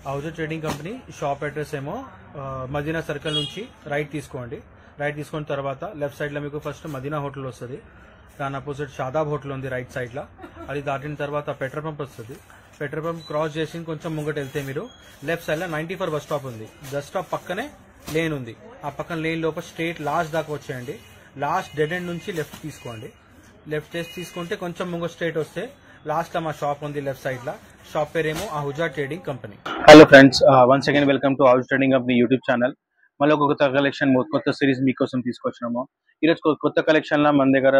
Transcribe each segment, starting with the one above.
హౌజర్ trading company shop address ఏమో Madina circle నుంచి right తీసుకోండి. రైట్ తీసుకున్న తర్వాత లెఫ్ట్ సైడ్ లో మీకు ఫస్ట్ మదీనా హోటల్ వస్తుంది. దాని అపోజిట్ షాదాబ్ హోటల్ ఉంది రైట్ సైడ్ లో. అది దాటిన తర్వాత పెట్రోల్ పంప్ వస్తుంది. పెట్రోల్ పంప్ క్రాస్ చేసి కొంచెం ముంగట వెళ్తే మీరు లెఫ్ట్ సైడ్ లో 94 బస్ స్టాప్ ఉంది. బస్ స్టాప్ పక్కనే లేన్ ఉంది. ఆ పక్కన లేన్ లోపల స్ట్రేట్ లాస్ట్ దాకా వచ్చేయండి. లాస్ట్ డెడ్ ఎండ్ నుంచి లెఫ్ట్ తీసుకోండి. లెఫ్ట్ తీసుకుంటే కొంచెం ముంగ స్ట్రేట్ వస్తే లాస్ట్ లో మా షాప్ ఉంది లెఫ్ట్ సైడ్ లో. షాప్ పేరేమో Ahuja trading company. Hello friends, once again welcome to Ahuja trading company YouTube channel. మళ్ళీ ఒక కొత్త కలెక్షన్, కొత్త సిరీస్ మీకోసం తీసుకొచ్చినాము. ఈరోజు కొత్త కలెక్షన్ లో మన దగ్గర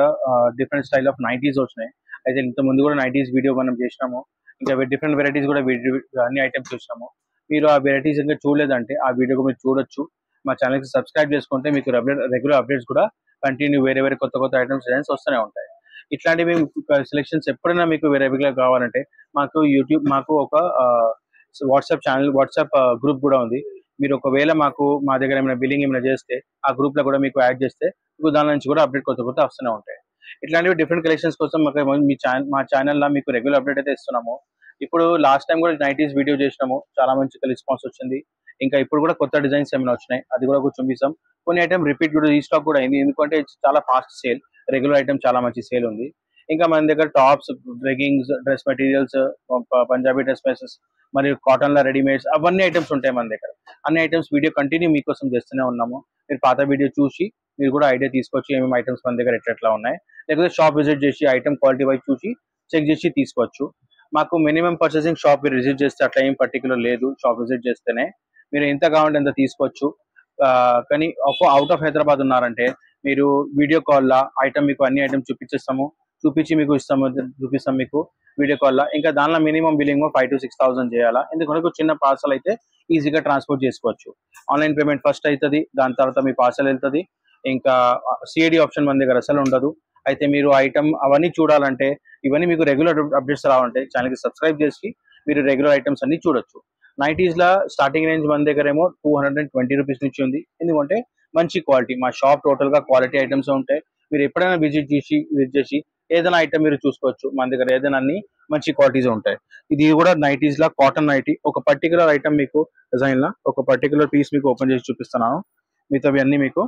డిఫరెంట్ స్టైల్ ఆఫ్ నైటీస్ వచ్చినాయి. అయితే ఇంత ముందు కూడా నైటీస్ వీడియో మనం చేసినాము. ఇంకా డిఫరెంట్ వెరైటీస్ కూడా అన్ని ఐటమ్స్ చూసినాము. మీరు ఆ వెరైటీస్ ఇంకా చూడలేదంటే ఆ వీడియో మీరు చూడొచ్చు. మా ఛానల్ కి సబ్స్క్రైబ్ చేసుకుంటే మీకు రెగ్యులర్ అప్డేట్స్ కూడా కంటిన్యూ వేరే కొత్త ఐటమ్స్ డిజైన్స్ వస్తూనే ఉంటాయి. ఇట్లాంటివి సెలెక్షన్స్ ఎప్పుడైనా మీకు రెగ్యులర్ కావాలంటే మాకు ఒక వాట్సాప్ గ్రూప్ కూడా ఉంది. మీరు ఒకవేళ మా దగ్గర ఏమైనా బిల్లింగ్ ఏమైనా చేస్తే ఆ గ్రూప్ లో కూడా మీకు యాడ్ చేస్తే మీకు దాని నుంచి కూడా అప్డేట్ కొత్త వస్తూనే ఉంటాయి. ఇట్లాంటివి డిఫరెంట్ కలెక్షన్స్ కోసం మా ఛానల్ మీకు రెగ్యులర్ అప్డేట్ అయితే ఇస్తున్నాము. ఇప్పుడు లాస్ట్ టైం కూడా నైటీస్ వీడియో చేసినాము, చాలా మంచి రెస్పాన్స్ వచ్చింది. ఇంకా ఇప్పుడు కూడా కొత్త డిజైన్స్ ఏమైనా వచ్చినాయి, అది కూడా చూపిస్తాం. కొన్ని ఐటమ్ రిపీట్ కూడా రీస్టాక్ కూడా అయింది, ఎందుకంటే చాలా ఫాస్ట్ సేల్. రెగ్యులర్ ఐటమ్ చాలా మంచి సేల్ ఉంది. ఇంకా మన దగ్గర tops, leggings, dress materials, Punjabi dress మెసెస్, మరియు కాటన్ లో రెడీమేడ్స్, అవన్నీ ఐటమ్స్ ఉంటాయి మన దగ్గర. అన్ని ఐటమ్స్ వీడియో కంటిన్యూ మీకోసం చేస్తూనే ఉన్నాము. మీరు పాత వీడియో చూసి మీరు కూడా ఐడియా తీసుకోవచ్చు ఏమేమి ఐటమ్స్ మన దగ్గర ఎట్లా ఉన్నాయి. లేకపోతే షాప్ విజిట్ చేసి ఐటమ్ క్వాలిటీ వైజ్ చూసి చెక్ చేసి తీసుకోవచ్చు. మాకు మినిమం పర్చేసింగ్ షాప్ మీరు విజిట్ చేస్తే అట్లా ఏం పర్టికులర్ లేదు. షాప్ విజిట్ చేస్తేనే మీరు ఎంత కావాలంటే ఎంత తీసుకోవచ్చు. కానీ అవుట్ ఆఫ్ హైదరాబాద్ ఉన్నారంటే మీరు వీడియో కాల్ లా ఐటమ్ మీకు అన్ని ఐటమ్స్ చూపించి మీకు చూపిస్తాం మీకు వీడియో కాల్ లా. ఇంకా దానిలో మినిమం బిల్లింగ్ 5,000 to 6,000 చేయాలా, ఎందుకంటే చిన్న పార్సల్ అయితే ఈజీగా ట్రాన్స్పోర్ట్ చేసుకోవచ్చు. ఆన్లైన్ పేమెంట్ ఫస్ట్ అవుతుంది, దాని తర్వాత మీ పార్సల్ వెళ్తుంది. ఇంకా సిఐడి ఆప్షన్ మన దగ్గర అసలు ఉండదు. అయితే మీరు ఐటమ్ అవన్నీ చూడాలంటే, ఇవన్నీ మీకు రెగ్యులర్ అప్డేట్స్ రావాలంటే ఛానల్కి సబ్స్క్రైబ్ చేసి మీరు రెగ్యులర్ ఐటమ్స్ అన్ని చూడొచ్చు. నైటీస్ లా స్టార్టింగ్ రేంజ్ మన దగ్గర ఏమో 220 రూపీస్ నుంచి ఉంది. ఎందుకంటే మంచి క్వాలిటీ, మా షాప్ టోటల్ గా క్వాలిటీ ఐటమ్స్ ఉంటాయి. మీరు ఎప్పుడైనా విజిట్ చేసి ఏదైనా ఐటమ్ మీరు చూసుకోవచ్చు. మన దగ్గర ఏదైనా అన్ని మంచి క్వాలిటీస్ ఉంటాయి. ఇది కూడా నైటీస్ లా కాటన్ నైటీ. ఒక పర్టికులర్ ఐటమ్ మీకు డిజైన్ లా ఒక పర్టికులర్ పీస్ మీకు ఓపెన్ చేసి చూపిస్తున్నాను. మిగతావి అన్ని మీకు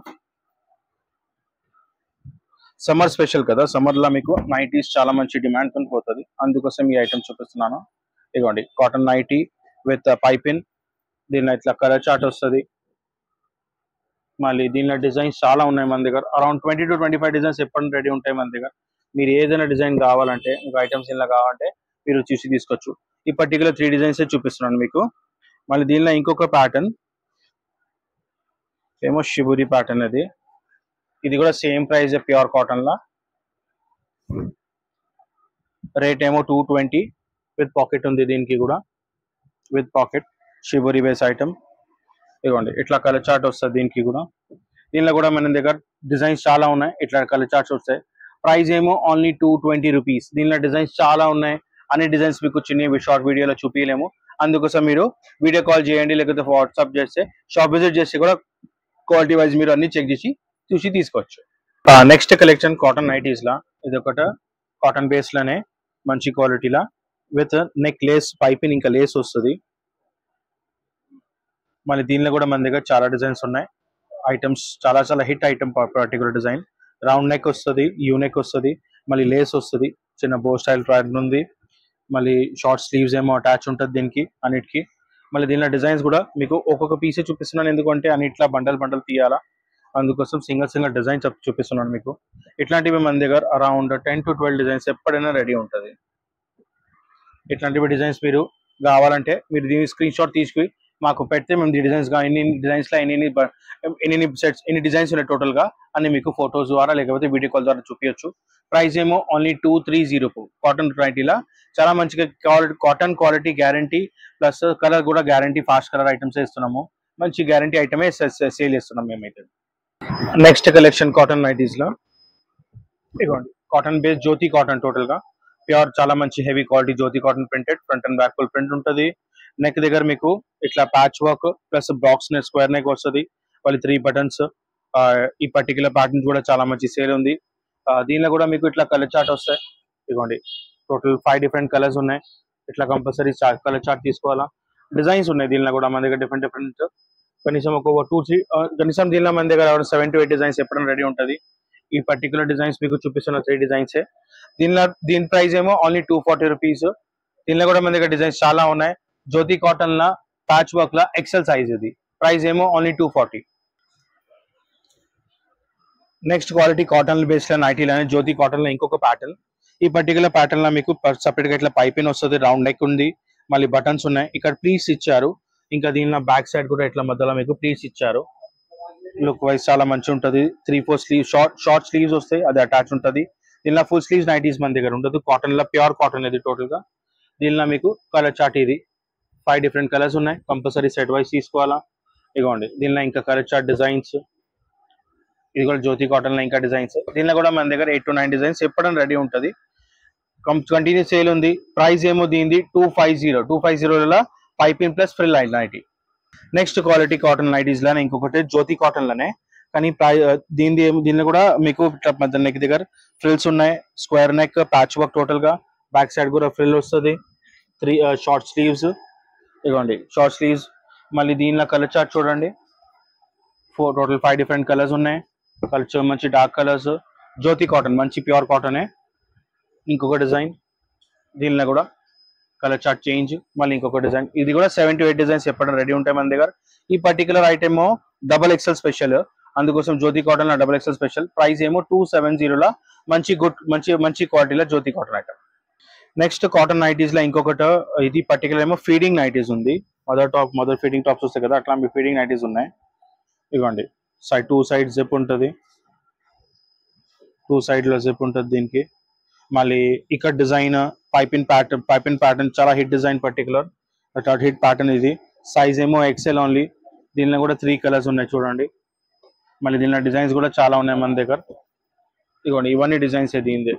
సమ్మర్ స్పెషల్ కదా, సమ్మర్ లా మీకు నైటీస్ చాలా మంచి డిమాండ్ తో పోతుంది. అందుకోసం ఈ ఐటమ్ చూపిస్తున్నాను. ఇదిగోండి కాటన్ నైటీ విత్ పైపిన్. దీనిలో ఇట్లా కలర్ చార్ట్ వస్తుంది. మళ్ళీ దీనిలో డిజైన్స్ చాలా ఉన్నాయి మన దగ్గర. అరౌండ్ 20 to 25 డిజైన్స్ ఎప్పుడు రెడీ ఉంటాయి మన దగ్గర. మీరు ఏదైనా డిజైన్ కావాలంటే, మీకు ఐటమ్స్ ఇలా కావాలంటే మీరు చూసి తీసుకోవచ్చు. ఈ పర్టికులర్ 3 డిజైన్స్ చూపిస్తున్నాను మీకు. మళ్ళీ దీనిలో ఇంకొక ప్యాటర్న్ ఏమో షిబురి ప్యాటర్న్. ఇది కూడా సేమ్ ప్రైస్, ప్యూర్ కాటన్ లా. రేట్ ఏమో 220 విత్ పాకెట్ ఉంది. దీనికి కూడా with pocket shibori base item. ఇదిగోండి ఇట్లా కలర్ చార్ట్ వస్తుంది దీనికి కూడా. దీనిలో కూడా మన దగ్గర డిజైన్స్ చాలా ఉన్నాయి. ఇట్లా కలర్ చార్ట్స్ వస్తాయి. ప్రైస్ ఏమో ఓన్లీ 220 రూపీస్. దీనిలో డిజైన్స్ చాలా ఉన్నాయి. అన్ని డిజైన్స్ మీకు చిన్న షార్ట్ వీడియోలో చూపించలేము. అందుకోసం మీరు వీడియో కాల్ చేయండి, లేకపోతే వాట్సాప్ చేస్తే, షాప్ విజిట్ చేస్తే కూడా క్వాలిటీ వైజ్ మీరు అన్ని చెక్ చేసి చూసి తీసుకోవచ్చు. నెక్స్ట్ కలెక్షన్ కాటన్ నైటీస్ లా. ఇది ఒకటి కాటన్ బేస్ లోనే మంచి క్వాలిటీలా విత్ నెక్ లేస్, పైపింగ్, ఇంకా లేస్ వస్తుంది. మళ్ళీ దీనిలో కూడా మన దగ్గర చాలా డిజైన్స్ ఉన్నాయి. ఐటమ్స్ చాలా hit item. Particular design round neck వస్తుంది, యూ నెక్ వస్తుంది, మళ్ళీ లేస్ వస్తుంది, చిన్న బో స్టైల్ ప్యాటర్న్ ఉంది. మళ్ళీ షార్ట్ స్లీవ్స్ ఏమో అటాచ్ ఉంటుంది దీనికి అన్నిటికీ. మళ్ళీ దీనిలో డిజైన్స్ కూడా మీకు ఒక్కొక్క పీసే చూపిస్తున్నాను, ఎందుకంటే అన్నిట్లా బండల్ తీయాలా. అందుకోసం సింగిల్ డిజైన్ చూపిస్తున్నాను మీకు. ఇట్లాంటివి మన దగ్గర అరౌండ్ 10 to 12 డిజైన్స్ ఎప్పుడైనా రెడీ ఉంటుంది. ఇట్లాంటివి డిజైన్స్ మీరు కావాలంటే మీరు దీని స్క్రీన్ షాట్ తీసుకుని మాకు పెడితే మేము డిజైన్స్ గా ఎన్ని డిజైన్స్ లో ఎన్ని సెట్స్, ఎన్ని డిజైన్స్ ఉన్నాయి టోటల్ గా అన్ని మీకు ఫోటోస్ ద్వారా లేకపోతే వీడియో కాల్ ద్వారా చూపించచ్చు. ప్రైస్ ఏమో ఓన్లీ 230. కాటన్ క్వాలిటీలా చాలా మంచిగా cotton quality guarantee, plus colour కూడా గ్యారంటీ. ఫాస్ట్ కలర్ ఐటమ్స్ ఇస్తున్నాము, మంచి గ్యారంటీ ఐటమే సేల్ చేస్తున్నాం మేమైతే. నెక్స్ట్ కలెక్షన్ కాటన్ నైటీస్ లో. ఇదిగోండి cotton base Jyoti cotton, total గా ప్యూర్ చాలా మంచి heavy quality Jyoti cotton printed. Front and back full print ఉంటుంది. నెక్ దగ్గర మీకు ఇట్లా patch work plus box neck, square neck వస్తుంది. మళ్ళీ 3 బటన్స్. ఈ పర్టికులర్ ప్యాటర్న్ కూడా చాలా మంచి సేల్ ఉంది. దీనిలో కూడా మీకు ఇట్లా కలర్ చార్ట్ వస్తాయి. ఇదిగోండి టోటల్ 5 డిఫరెంట్ కలర్స్ ఉన్నాయి. ఇట్లా కంపల్సరీ కలర్ చార్ట్ తీసుకోవాలా. డిజైన్స్ ఉన్నాయి దీనిలో కూడా మన దగ్గర డిఫరెంట్ కనీసం ఒక 2-3 కనీసం దీనిలో మన దగ్గర 7 to 8 డిజైన్స్ ఎప్పుడైనా రెడీ ఉంటుంది. ఈ పర్టికులర్ డిజైన్స్ మీకు చూపిస్తున్న 3 డిజైన్స్. దీని ప్రైస్ ఏమో ఓన్లీ 240 రూపీస్. దీనిలో కూడా మన దగ్గర డిజైన్స్ చాలా ఉన్నాయి. జ్యోతి కాటన్ లా ప్యాచ్ వర్క్ లా ఎక్సెల్ సైజ్ ఇది. ప్రైస్ ఏమో only 240. Next quality cotton based లో నైటీలోనే జ్యోతి కాటన్ లో ఇంకొక ప్యాటర్న్. ఈ పర్టికులర్ ప్యాటర్న్ లో మీకు సపరేట్ గా ఇట్లా పైపింగ్ వస్తుంది, రౌండ్ నెక్ ఉంది, మళ్ళీ బటన్స్ ఉన్నాయి, ఇక్కడ ప్లీట్స్ ఇచ్చారు. ఇంకా దీనిలో బ్యాక్ సైడ్ కూడా ఇట్లా మధ్యలో మీకు ప్లీట్స్ ఇచ్చారు. లుక్ వైజ్ చాలా మంచి ఉంటుంది. 3-4 స్లీవ్ షార్ట్ స్లీవ్స్ వస్తాయి, అది అటాచ్ ఉంటుంది. దీనిలో ఫుల్ స్లీవ్స్ నైటీస్ మన దగ్గర ఉండదు. కాటన్ లో ప్యూర్ కాటన్ ఇది టోటల్ గా. దీనిలో మీకు కలర్ చార్ట్ ఇది 5 డిఫరెంట్ కలర్స్ ఉన్నాయి. కంపల్సరీ సెట్ వైజ్ తీసుకోవాలా. ఇదిగోండి దీనిలో ఇంకా కలర్ చార్ట్ డిజైన్స్. ఇది కూడా జ్యోతి కాటన్ లో ఇంకా డిజైన్స్. దీనిలో కూడా మన దగ్గర 8 to 9 డిజైన్స్ ఎప్పుడైనా రెడీ ఉంటుంది. కంటిన్యూ సేల్ ఉంది. ప్రైస్ ఏమో దీనిది 250 piping plus frill nighty. Next quality cotton nighties లోనే ఇంకొకటి జ్యోతి కాటన్ లోనే, కానీ దీనిలో కూడా మీకు నెక్ దగ్గర ఫ్రిల్స్ ఉన్నాయి. Square neck patch work total గా. బ్యాక్ సైడ్ కూడా ఫ్రిల్ వస్తుంది. 3 షార్ట్ స్లీవ్స్. ఇదిగోండి షార్ట్ స్లీవ్స్. మళ్ళీ దీనిలో కలర్ చార్ట్ చూడండి. టోటల్ 5 డిఫరెంట్ కలర్స్ ఉన్నాయి. కలర్ మంచి డార్క్ కలర్స్. జ్యోతి కాటన్ మంచి ప్యూర్ కాటనే. ఇంకొక డిజైన్ దీనిలో కూడా కలర్ చార్ట్ చేంజ్. మళ్ళీ ఇంకొక డిజైన్. ఇది కూడా 7 to 8 డిజైన్స్ ఎప్పుడైనా రెడీ ఉంటాయి మన దగ్గర. ఈ పర్టికులర్ ఐటమ్ XXL స్పెషల్, అందుకోసం జ్యోతి కాటన్ లో XXL స్పెషల్. ప్రైస్ ఏమో 270 మంచి క్వాలిటీలో Jyothi cotton item. Next cotton nighties లో ఇంకొకటి ఇది పర్టికులర్ ఏమో ఫీడింగ్ నైటీస్ ఉంది. మదర్ ఫీడింగ్ టాప్స్ వస్తాయి కదా, అట్లా మీ ఫీడింగ్ నైటీస్ ఉన్నాయి. ఇవ్వండి టూ సైడ్ జిప్ ఉంటుంది. 2 సైడ్ లో జిప్ ఉంటుంది దీనికి. మళ్ళీ ఇక్కడ డిజైన్ పైపింగ్ ప్యాటర్న్ చాలా hit design. Particular hit pattern ఇది. సైజ్ ఏమో XL ఓన్లీ. దీనిలో కూడా 3 కలర్స్ ఉన్నాయి చూడండి. మళ్ళీ దీనిలో డిజైన్స్ కూడా చాలా ఉన్నాయి మన దగ్గర. ఇదిగోండి ఇవన్నీ డిజైన్స్ దీనిది.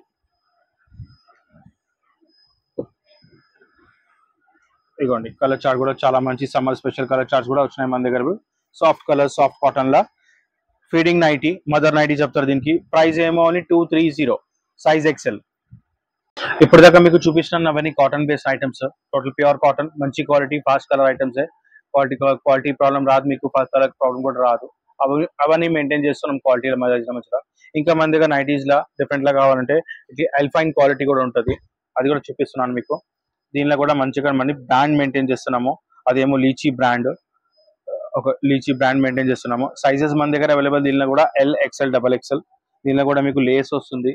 ఇదిగోండి కలర్ చార్ట్ కూడా చాలా మంచి సమ్మర్ స్పెషల్ కలర్ చార్ట్స్ కూడా వచ్చినాయి మన దగ్గర. సాఫ్ట్ కలర్ సాఫ్ట్ కాటన్ లా ఫీడింగ్ నైటీ, మదర్ నైటీ చెప్తారు దీనికి. ప్రైస్ ఏమో ఓన్లీ 230, సైజ్ XL. ఇప్పుడు దాకా మీకు చూపిస్తున్నవన్నీ cotton based items. Total pure cotton, మంచి quality, fast colour items. Quality problem రాదు మీకు, ఫాస్ట్ కలర్ ప్రాబ్లం కూడా రాదు. అవన్నీ మెయింటైన్ చేస్తున్నాం క్వాలిటీలో మంచిగా. ఇంకా మన దగ్గర నైటీస్ లా డిఫరెంట్ లా కావాలంటే ఇట్లా అల్ఫైన్ క్వాలిటీ కూడా ఉంటుంది, అది కూడా చూపిస్తున్నాను మీకు. దీనిలో కూడా మంచిగా బ్రాండ్ మెయింటైన్ చేస్తున్నాము. అదేమో లీచీ బ్రాండ్ మెయింటైన్ చేస్తున్నాము. సైజెస్ మన దగ్గర అవైలబుల్. దీనిలో కూడా L, XL, XXL. దీనిలో కూడా మీకు లేస్ వస్తుంది.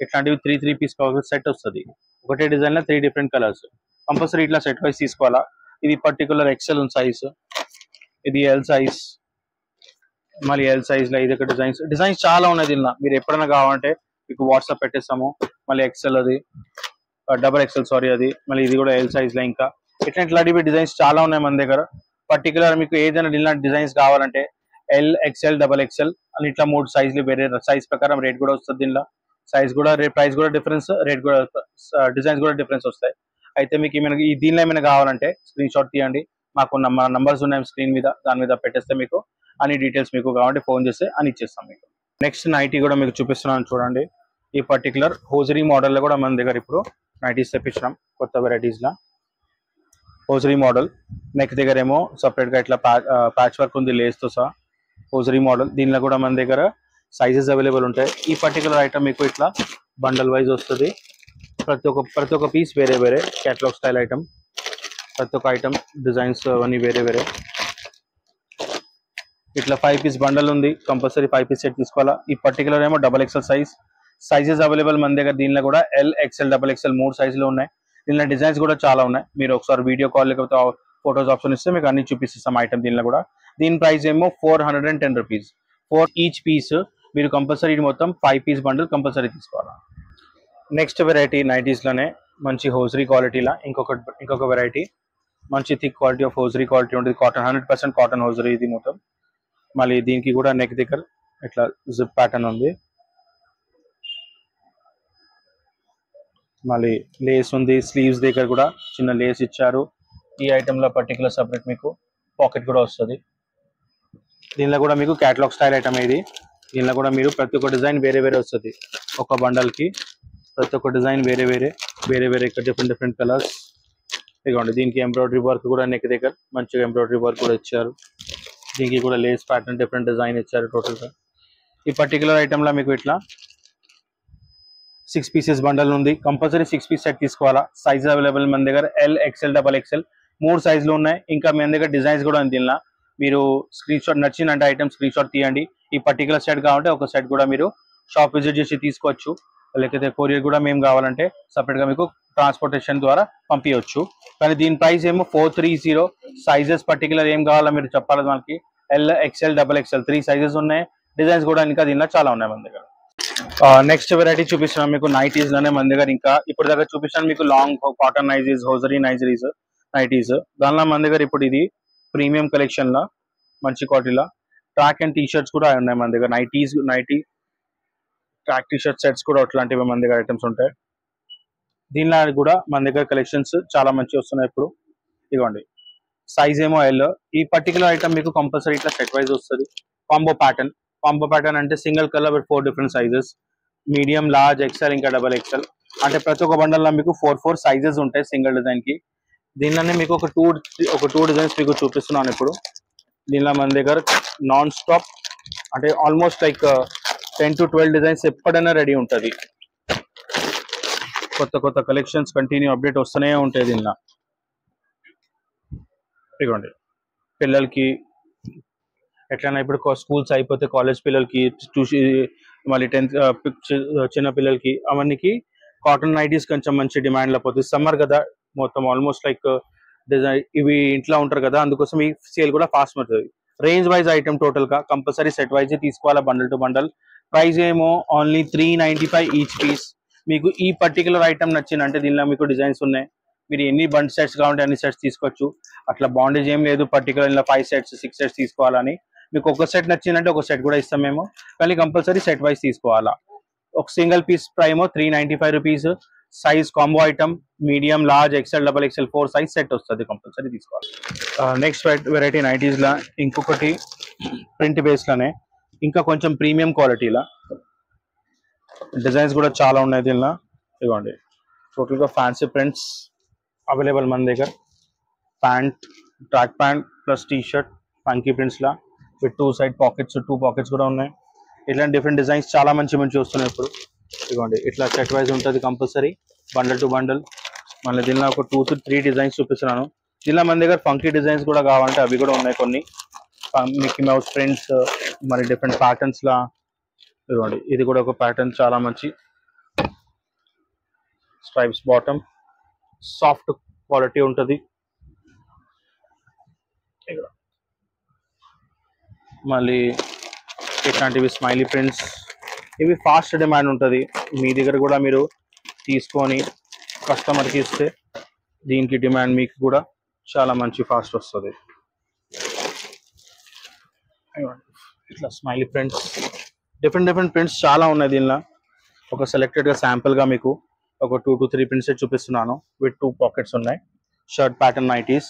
ఇట్లాంటివి 3 పీస్ సెట్ వస్తుంది. ఒకటే డిజైన్ లో 3 డిఫరెంట్ కలర్స్. కంపల్సరీ ఇట్లా సెట్ వైజ్ తీసుకోవాలా. ఇది పర్టికులర్ XL సైజ్, ఇది L సైజ్, మళ్ళీ L సైజ్ లో ఇది ఒక డిజైన్స్ చాలా ఉన్నాయి. దీనిలో మీరు ఎప్పుడైనా కావాలంటే మీకు వాట్సాప్ పెట్టేస్తాము. మళ్ళీ XL అది XXL అది, మళ్ళీ ఇది కూడా L సైజ్ లో. ఇంకా ఇట్లాంటి డిజైన్స్ చాలా ఉన్నాయి మన దగ్గర. పర్టికులర్ మీకు ఏదైనా ఇలాంటి డిజైన్స్ కావాలంటే L, XL, XXL అని ఇట్లా 3 సైజులు. వేరే సైజ్ ప్రకారం రేట్ కూడా వస్తుంది. దీనిలో సైజ్ కూడా ప్రైస్ కూడా డిఫరెన్స్, రేట్ కూడా డిజైన్స్ కూడా డిఫరెన్స్ వస్తాయి. అయితే మీకు ఏమైనా దీనిలో ఏమైనా కావాలంటే స్క్రీన్ షాట్ తీయండి. మాకు నంబర్స్ ఉన్నాయి స్క్రీన్ మీద, దాని మీద పెట్టేస్తే మీకు అన్ని డీటెయిల్స్ మీకు కావాలంటే ఫోన్ చేస్తే అని ఇచ్చేస్తాం మీకు. నెక్స్ట్ నైటీ కూడా మీకు చూపిస్తున్నాను చూడండి. ఈ పర్టికులర్ హోజరీ మోడల్ లో కూడా మన దగ్గర ఇప్పుడు నైటీస్ తెప్పించినాం కొత్త వెరైటీస్ లా. హోజరీ మోడల్, నెక్ దగ్గర ఏమో సపరేట్ గా ఇట్లా ప్యాచ్ వర్క్ ఉంది లేస్ తో సహా. హోజరీ మోడల్, దీనిలో కూడా మన దగ్గర సైజెస్ అవైలబుల్ ఉంటాయి. ఈ పర్టికులర్ ఐటమ్ మీకు ఇట్లా బండల్ వైజ్ వస్తుంది. ప్రతి ఒక్క పీస్ వేరే వేరే కేటలాగ్ స్టైల్ ఐటమ్. ప్రతి ఒక్క ఐటమ్ డిజైన్స్ అవన్నీ వేరే. ఇట్లా 5 పీస్ బండల్ ఉంది. కంపల్సరీ 5 పీస్ సెట్ తీసుకోవాలా. ఈ పర్టికులర్ ఏమో XXL సైజెస్ అవైలబుల్ మన దగ్గర. దీనిలో కూడా L, XL, XXL 3 సైజులు ఉన్నాయి. దీనిలో డిజైన్స్ కూడా చాలా ఉన్నాయి. మీరు ఒకసారి వీడియో కాల్ లేకపోతే ఫోటోస్ ఆప్షన్ ఇస్తే మీకు అన్ని చూపిస్తాం ఐటమ్. దీనిలో కూడా దీని ప్రైస్ ఏమో 410 రూపీస్ ఫర్ ఈచ్ పీస్. మీరు కంపల్సరీ మొత్తం 5 పీస్ బండిల్ కంపల్సరీ తీసుకోవాలా. నెక్స్ట్ వెరైటీ నైటీస్ లోనే మంచి హోజరీ క్వాలిటీలా ఇంకొక వెరైటీ. మంచి thick quality of hosiery quality ఉంటుంది. కాటన్ 100% కాటన్ హోజరీ ఇది మొత్తం. మళ్ళీ దీనికి కూడా నెక్ దగ్గర ఇట్లా జిప్ ప్యాటర్న్ ఉంది. మళ్ళీ లేస్ ఉంది. స్లీవ్స్ దగ్గర కూడా చిన్న లేస్ ఇచ్చారు. ఈ ఐటమ్ లో పర్టికులర్ సపరేట్ మీకు పాకెట్ కూడా వస్తుంది. దీనిలో కూడా మీకు కేటలాగ్ స్టైల్ ఐటమ్ ఇది. దీనిలో కూడా మీరు ప్రతి ఒక్క డిజైన్ వేరే వస్తుంది. ఒక బండల్ కి ప్రతి ఒక్క డిజైన్ వేరే ఇక్కడ డిఫరెంట్ కలర్స్. ఇదిగోండి దీనికి ఎంబ్రాయిడరీ వర్క్ కూడా నెక్ దగ్గర మంచిగా ఎంబ్రాయిడరీ వర్క్ కూడా ఇచ్చారు. దీనికి కూడా లేస్ ప్యాటర్న్ డిఫరెంట్ డిజైన్ ఇచ్చారు. టోటల్ గా ఈ పర్టికులర్ ఐటమ్ లో మీకు ఇట్లా 6 పీసెస్ బండల్ ఉంది. కంపల్సరీ 6 పీస్ సెట్ తీసుకోవాలా. సైజ్ అవైలబుల్ మన దగ్గర ఎల్, ఎక్స్ఎల్, డబల్ ఎక్స్ఎల్ 3 సైజులు ఉన్నాయి. ఇంకా మన దగ్గర డిజైన్స్ కూడా ఉంది. దీనిలో మీరు స్క్రీన్ షాట్ నచ్చిందంటే ఐటమ్ స్క్రీన్ షాట్ తీయండి. ఈ పర్టికులర్ సెట్ కావాలంటే ఒక సెట్ కూడా మీరు షాప్ విజిట్ చేసి తీసుకోవచ్చు. లేకపోతే కొరియర్ కూడా మేము కావాలంటే సపరేట్ గా మీకు ట్రాన్స్పోర్టేషన్ ద్వారా పంపించవచ్చు. కానీ దీని ప్రైస్ ఏమో 430. సైజెస్ పర్టికులర్ ఏం కావాలో మీరు చెప్పాలి మనకి. L, XL, double XL 3 sizes ఉన్నాయి. డిజైన్స్ కూడా ఇంకా దీనిలో చాలా ఉన్నాయి మన దగ్గర. నెక్స్ట్ వెరైటీ చూపిస్తున్నాం మీకు నైటీస్ లోనే మన దగ్గర. ఇంకా ఇప్పుడు దగ్గర చూపిస్తాను మీకు long cotton nighties, hosiery nighties. దానిలో మన దగ్గర ఇప్పుడు ఇది ప్రీమియం కలెక్షన్ లా మంచి క్వాలిటీలా ట్రాక్ అండ్ టీ షర్ట్స్ కూడా ఉన్నాయి మన దగ్గర. Nighty track T shirt sets కూడా అట్లాంటివి మన దగ్గర ఐటమ్స్ ఉంటాయి. దీనిలో కూడా మన దగ్గర కలెక్షన్స్ చాలా మంచి వస్తున్నాయి ఇప్పుడు. ఇదిగోండి సైజ్ ఏమో ఎల్. ఈ పర్టికులర్ ఐటమ్ మీకు కంపల్సరీ ఇట్లా సెట్ వైజ్ వస్తుంది. కాంబో ప్యాటర్న్ అంటే single colour with 4 different sizes, medium, large, XL, ఇంకా డబల్ ఎక్స్ఎల్. అంటే ప్రతి ఒక్క బండల్లో మీకు 4 సైజెస్ ఉంటాయి సింగిల్ డిజైన్ కి. దీనిలోనే మీకు ఒక టూ డిజైన్స్ మీకు చూపిస్తున్నాను ఇప్పుడు. దీనిలో మన దగ్గర నాన్ స్టాప్ అంటే ఆల్మోస్ట్ లైక్ 10 to 12 డిజైన్స్ ఎప్పుడైనా రెడీ ఉంటుంది. కొత్త కలెక్షన్స్ కంటిన్యూ అప్డేట్ వస్తూనే ఉంటాయి దీనిలో. ఇదిగోండి పిల్లలకి ఎట్లన్నా ఇప్పుడు స్కూల్స్ అయిపోతే కాలేజ్ పిల్లలకి, మళ్ళీ 10th చిన్న పిల్లలకి అవన్నీకి కాటన్ నైటీస్ కొంచెం మంచి డిమాండ్ లో పోతుంది. సమ్మర్ కదా మొత్తం ఆల్మోస్ట్ లైక్ డిజైన్ ఇవి ఇంట్లో ఉంటారు కదా, అందుకోసం ఈ సేల్ కూడా ఫాస్ట్ అవుతుంది. రేంజ్ వైజ్ ఐటమ్ టోటల్ గా కంపల్సరీ సెట్ వైజ్ తీసుకోవాలా, బండల్ టు బండల్. ప్రైస్ ఏమో ఓన్లీ 395 ఈచ్ పీస్. మీకు ఈ పర్టికులర్ ఐటమ్ నచ్చిందంటే దీనిలో మీకు డిజైన్స్ ఉన్నాయి. మీరు ఎన్ని బండ్ సెట్స్ కావాలంటే అన్ని సెట్స్ తీసుకోవచ్చు. అట్లా బాండేజ్ ఏం లేదు పర్టికులర్ ఇలా 5 సెట్స్ 6 సెట్స్ తీసుకోవాలని. మీకు ఒక సెట్ నచ్చిందంటే ఒక సెట్ కూడా ఇస్తాం మేము, కానీ కంపల్సరీ సెట్ వైజ్ తీసుకోవాలా. ఒక single piece prime 395 rupees. Size combo item medium, large, XL, double XL 4 size set వస్తుంది, కంపల్సరీ తీసుకోవాలి. నెక్స్ట్ వెరైటీ నైటీస్ లా ఇంకొకటి ప్రింట్ బేస్ లోనే ఇంకా కొంచెం ప్రీమియం క్వాలిటీలా డిజైన్స్ కూడా చాలా ఉన్నాయి దీనిలో. ఇదిగోండి టోటల్ గా ఫ్యాన్సీ ప్రింట్స్ అవైలబుల్ మన దగ్గర. Track pant plus T shirt funky prints లా విత్ 2 సైడ్ పాకెట్స్, 2 పాకెట్స్ కూడా ఉన్నాయి. ఇట్లాంటి డిఫరెంట్ డిజైన్స్ చాలా మంచి వస్తున్నాయి ఇప్పుడు. ఇదిగోండి ఇట్లా సెట్ వైజ్ ఉంటుంది కంపల్సరీ బండల్ టు బండల్. మళ్ళీ దీనిలో ఒక 2 to 3 డిజైన్స్ చూపిస్తున్నాను. దీనిలో మన దగ్గర ఫంకీ డిజైన్స్ కూడా కావాలంటే అవి కూడా ఉన్నాయి కొన్ని. మిక్కీ మౌస్ ప్రింట్స్, మరి డిఫరెంట్ ప్యాటర్న్స్ లా. ఇదిగోండి ఇది కూడా ఒక ప్యాటర్న్ చాలా మంచి స్ట్రైప్స్ బాటమ్, సాఫ్ట్ క్వాలిటీ ఉంటుంది. మళ్ళీ ఇట్లాంటివి స్మైలీ ప్రింట్స్, ఇవి ఫాస్ట్ డిమాండ్ ఉంటుంది. మీ దగ్గర కూడా మీరు తీసుకొని కస్టమర్కి ఇస్తే దీనికి డిమాండ్ మీకు కూడా చాలా మంచి ఫాస్ట్ వస్తుంది. ఇట్లా స్మైలీ ప్రింట్స్, డిఫరెంట్ ప్రింట్స్ చాలా ఉన్నాయి దీనిలో. ఒక సెలెక్టెడ్గా శాంపుల్గా మీకు ఒక 2 to 3 ప్రింట్స్ చూపిస్తున్నాను విత్ 2 పాకెట్స్ ఉన్నాయి. షర్ట్ ప్యాటర్న్ నైటీస్,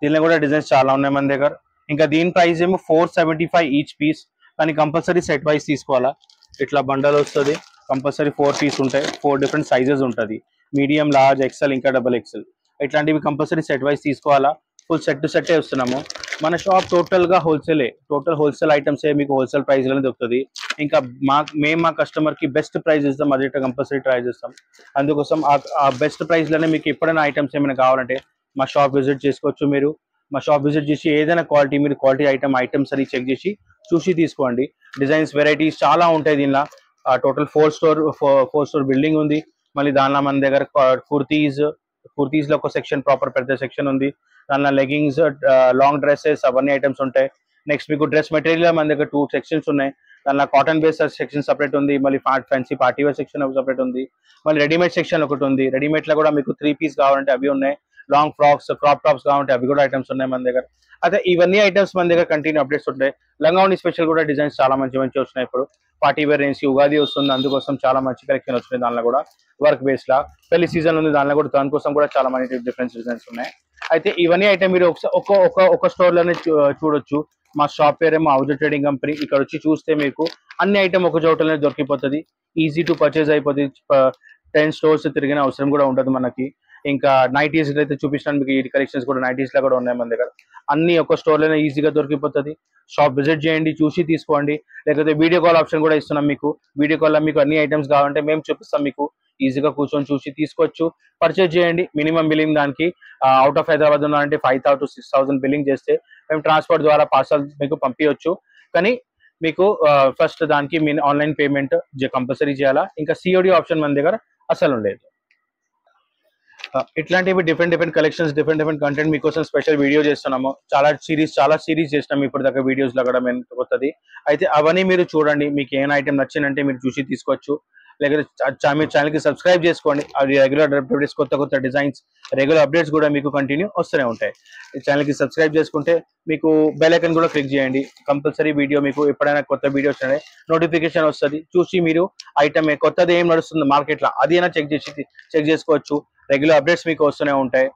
దీనిలో కూడా డిజైన్స్ చాలా ఉన్నాయి మన దగ్గర. ఇంకా దీని ప్రైస్ ఏమో 475 ఈచ్ పీస్, కానీ కంపల్సరీ సెట్ వైజ్ తీసుకోవాలా. ఇట్లా బండల్ వస్తుంది, కంపల్సరీ 4 పీస్ ఉంటాయి. 4 డిఫరెంట్ సైజెస్ ఉంటుంది, మీడియం, లార్జ్, ఎక్స్ఎల్, ఇంకా డబల్ ఎక్స్ఎల్. ఇట్లాంటివి కంపల్సరీ సెట్ వైజ్ తీసుకోవాలా. ఫుల్ సెట్ టు సెట్ వస్తున్నాము. మన షాప్ టోటల్గా హోల్సేల్ ఐటమ్స్ మీకు హోల్సేల్ ప్రైస్లోనే దొరుకుతుంది. ఇంకా మేము మా కస్టమర్కి బెస్ట్ ప్రైస్ ఇస్తాం, అది కంపల్సరీ ట్రై చేస్తాం. అందుకోసం ఆ బెస్ట్ ప్రైస్లోనే మీకు ఎప్పుడైనా ఐటమ్స్ ఏమైనా కావాలంటే మా షాప్ విజిట్ చేసుకోవచ్చు. మీరు మా షాప్ విజిట్ చేసి ఏదైనా మీరు క్వాలిటీ ఐటమ్స్ అని చెక్ చేసి చూసి తీసుకోండి. డిజైన్స్ వెరైటీస్ చాలా ఉంటాయి దీనిలో. టోటల్ 4 స్టోర్ బిల్డింగ్ ఉంది. మళ్ళీ దానిలో మన దగ్గర కుర్తీస్ లో ఒక సెక్షన్, ప్రాపర్ పెద్ద సెక్షన్ ఉంది. దానిలో లెగింగ్స్, లాంగ్ డ్రెస్సెస్ అవన్నీ ఐటమ్స్ ఉంటాయి. నెక్స్ట్ మీకు డ్రెస్ మెటీరియల్ మన దగ్గర 2 సెక్షన్స్ ఉన్నాయి. దానిలో కాటన్ బేస్ సెక్షన్ సపరేట్ ఉంది, మళ్ళీ fancy party wear section separate ఉంది, మళ్ళీ రెడీమేడ్ సెక్షన్ ఒకటి ఉంది. రెడీమేడ్ లో కూడా మీకు 3 పీస్ కావాలంటే అవి ఉన్నాయి. లాంగ్ ఫ్రాక్స్, క్రాప్ టాప్స్ కావాలంటే అవి కూడా ఐటమ్స్ ఉన్నాయి మన దగ్గర. అయితే ఇవన్నీ ఐటమ్స్ మన దగ్గర కంటిన్యూ అప్డేట్స్ ఉంటాయి. లంగావని స్పెషల్ కూడా డిజైన్స్ చాలా మంచి వస్తున్నాయి ఇప్పుడు. పార్టీ వేర్ రేంజ్ ఉగాది వస్తుంది, అందుకోసం చాలా మంచి కలెక్షన్ వస్తున్నాయి. దానిలో కూడా వర్క్ బేస్ లా పెళ్లి సీజన్ ఉంది, దానికోసం కూడా చాలా మంచి డిఫరెంట్ డిజైన్స్ ఉన్నాయి. అయితే ఇవన్నీ ఐటమ్ మీరు ఒక స్టోర్ లోనే చూడొచ్చు. మా షాప్ పేరు ఏమో హౌజ్ ట్రేడింగ్ కంపెనీ. ఇక్కడ వచ్చి చూస్తే మీకు అన్ని ఐటమ్ ఒక చోటలోనే దొరికిపోతుంది. ఈజీ టు పర్చేజ్ అయిపోతుంది. 10 స్టోర్స్ తిరిగిన అవసరం కూడా ఉండదు మనకి. ఇంకా నైటీస్ అయితే చూపించడానికి మీకు ఈ కలెక్షన్స్ కూడా నైటీస్ లా కూడా ఉన్నాయి మన దగ్గర. అన్ని ఒక స్టోర్ లోనే ఈజీగా దొరికిపోతుంది. షాప్ విజిట్ చేయండి, చూసి తీసుకోండి. లేకపోతే వీడియో కాల్ ఆప్షన్ కూడా ఇస్తున్నాం మీకు. వీడియో కాల్ లో మీకు అన్ని ఐటమ్స్ కావాలంటే మేము చూపిస్తాం, మీకు ఈజీగా కూర్చొని చూసి తీసుకోవచ్చు. పర్చేజ్ చేయండి. మినిమం బిల్లింగ్ దానికి అవుట్ ఆఫ్ హైదరాబాద్ ఉన్నారంటే 5,000 to 6,000 బిల్లింగ్ చేస్తే మేము ట్రాన్స్పోర్ట్ ద్వారా పార్సల్ మీకు పంపించవచ్చు. కానీ మీకు ఫస్ట్ దానికి మీ ఆన్లైన్ పేమెంట్ కంపల్సరీ చేయాలా. ఇంకా సిఓడి ఆప్షన్ మన దగ్గర అసలు లేదు. ఇట్లాంటివి డిఫరెంట్ కలెక్షన్స్, డిఫరెంట్ కంటెంట్ మీకోసం స్పెషల్ వీడియో చేస్తున్నాము. చాలా సిరీస్ చేసినాము ఇప్పుడు దాకా వీడియోస్ లో కూడా మేము కొత్తది. అయితే అవన్నీ మీరు చూడండి. మీకు ఏమైనా ఐటమ్ నచ్చిందంటే మీరు చూసి తీసుకోవచ్చు. లేకపోతే మీ ఛానల్ కి సబ్స్క్రైబ్ చేసుకోండి. అది రెగ్యులర్ అప్డేట్స్, కొత్త డిజైన్స్, రెగ్యులర్ అప్డేట్స్ కూడా మీకు కంటిన్యూ వస్తూనే ఉంటాయి. ఈ ఛానల్ కి సబ్స్క్రైబ్ చేసుకుంటే మీకు బెల్ ఐకాన్ కూడా క్లిక్ చేయండి. కంపల్సరీ వీడియో మీకు ఎప్పుడైనా కొత్త వీడియోస్ అనేవి నోటిఫికేషన్ వస్తుంది. చూసి మీరు ఐటమ్ కొత్తది ఏం నడుస్తుంది మార్కెట్ లో అది అయినా చెక్ చేసుకోవచ్చు. రెగ్యులర్ అప్డేట్స్ మీకు వస్తూనే ఉంటాయి.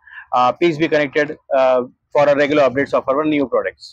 Please be connected for regular updates of our new products.